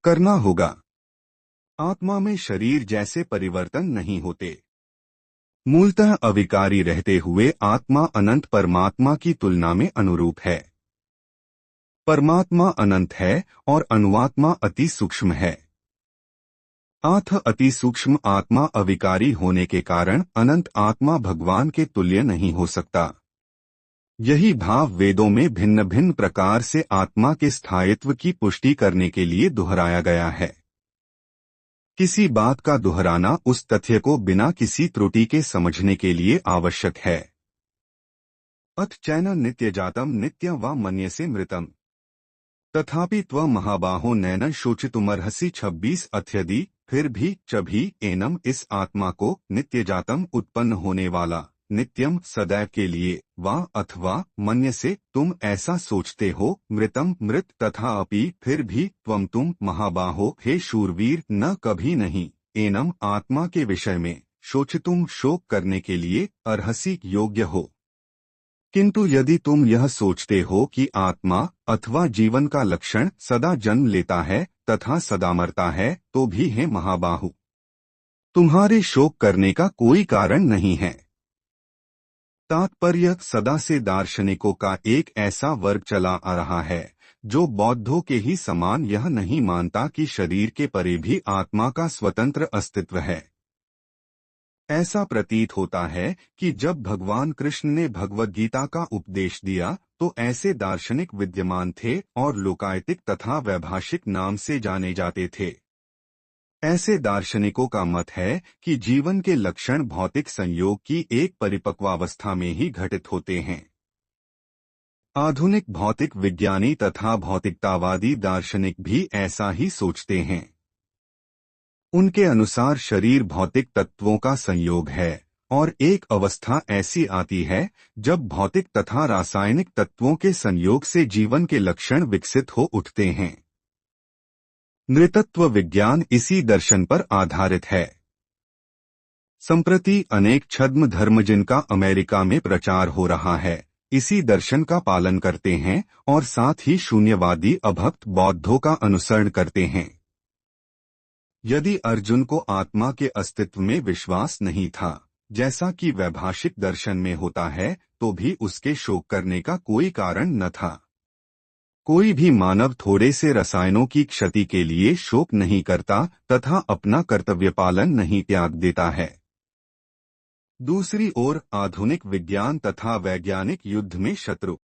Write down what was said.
करना होगा। आत्मा में शरीर जैसे परिवर्तन नहीं होते। मूलतः अविकारी रहते हुए आत्मा अनंत परमात्मा की तुलना में अनुरूप है। परमात्मा अनंत है और अनुआत्मा अति सूक्ष्म है। अति सूक्ष्म आत्मा अविकारी होने के कारण अनंत आत्मा भगवान के तुल्य नहीं हो सकता। यही भाव वेदों में भिन्न भिन्न प्रकार से आत्मा के स्थायित्व की पुष्टि करने के लिए दोहराया गया है। किसी बात का दोहराना उस तथ्य को बिना किसी त्रुटि के समझने के लिए आवश्यक है। अथ चैन नित्य जातम नित्य व मन्यसे मृतम तथापि त्व महाबाहो नैन शोचितुमर्हसि 26 अथयदि फिर भी चभी एनम इस आत्मा को नित्य जातम उत्पन्न होने वाला नित्यम सदैव के लिए वा अथवा मन्य से तुम ऐसा सोचते हो मृतम मृत तथा अपि फिर भी तुम महाबाहो हे शूरवीर न कभी नहीं एनम आत्मा के विषय में शोचितुम शोक करने के लिए अर्हसि योग्य हो। किंतु यदि तुम यह सोचते हो कि आत्मा अथवा जीवन का लक्षण सदा जन्म लेता है तथा सदा मरता है तो भी है महाबाहु, तुम्हारे शोक करने का कोई कारण नहीं है। तात्पर्य सदा से दार्शनिकों का एक ऐसा वर्ग चला आ रहा है जो बौद्धों के ही समान यह नहीं मानता कि शरीर के परे भी आत्मा का स्वतंत्र अस्तित्व है। ऐसा प्रतीत होता है कि जब भगवान कृष्ण ने भगवद गीता का उपदेश दिया तो ऐसे दार्शनिक विद्यमान थे और लोकायतिक तथा वैभाषिक नाम से जाने जाते थे। ऐसे दार्शनिकों का मत है कि जीवन के लक्षण भौतिक संयोग की एक परिपक्वावस्था में ही घटित होते हैं। आधुनिक भौतिक विज्ञानी तथा भौतिकतावादी दार्शनिक भी ऐसा ही सोचते हैं। उनके अनुसार शरीर भौतिक तत्वों का संयोग है और एक अवस्था ऐसी आती है जब भौतिक तथा रासायनिक तत्वों के संयोग से जीवन के लक्षण विकसित हो उठते हैं। नृतत्व विज्ञान इसी दर्शन पर आधारित है। संप्रति अनेक छद्म धर्म जिनका अमेरिका में प्रचार हो रहा है इसी दर्शन का पालन करते हैं और साथ ही शून्यवादी अभक्त बौद्धों का अनुसरण करते हैं। यदि अर्जुन को आत्मा के अस्तित्व में विश्वास नहीं था जैसा कि वैभाषिक दर्शन में होता है तो भी उसके शोक करने का कोई कारण न था। कोई भी मानव थोड़े से रसायनों की क्षति के लिए शोक नहीं करता तथा अपना कर्तव्य पालन नहीं त्याग देता है। दूसरी ओर आधुनिक विज्ञान तथा वैज्ञानिक युद्ध में शत्रु